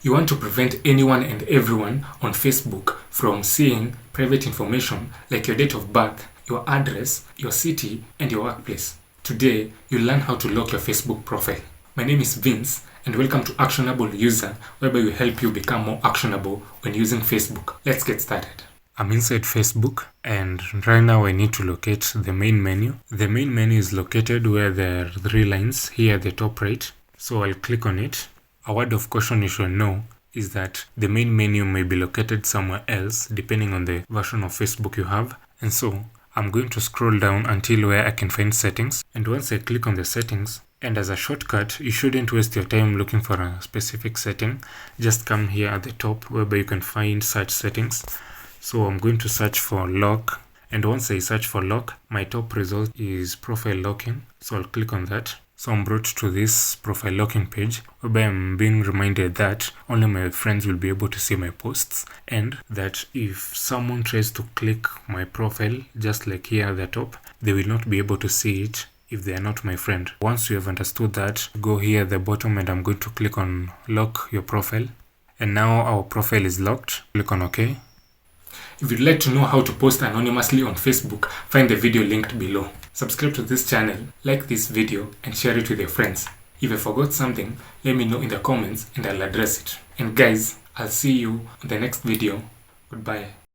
You want to prevent anyone and everyone on Facebook from seeing private information like your date of birth, your address, your city, and your workplace. Today, you'll learn how to lock your Facebook profile. My name is Vince, and welcome to Actionable User, whereby we help you become more actionable when using Facebook. Let's get started. I'm inside Facebook, and right now I need to locate the main menu. The main menu is located where there are 3 lines here at the top right. So I'll click on it. A word of caution you should know is that the main menu may be located somewhere else depending on the version of Facebook you have. And so I'm going to scroll down until where I can find settings. And once I click on the settings, and as a shortcut, you shouldn't waste your time looking for a specific setting. Just come here at the top whereby you can find search settings. So I'm going to search for lock. And once I search for lock, my top result is profile locking. So I'll click on that. So I'm brought to this profile locking page whereby I'm being reminded that only my friends will be able to see my posts, and that if someone tries to click my profile just like here at the top, they will not be able to see it if they are not my friend. Once you have understood that, go here at the bottom and I'm going to click on lock your profile. And now our profile is locked. Click on OK. If you'd like to know how to post anonymously on Facebook, find the video linked below. Subscribe to this channel, like this video, and share it with your friends. If I forgot something, let me know in the comments and I'll address it. And guys, I'll see you on the next video. Goodbye.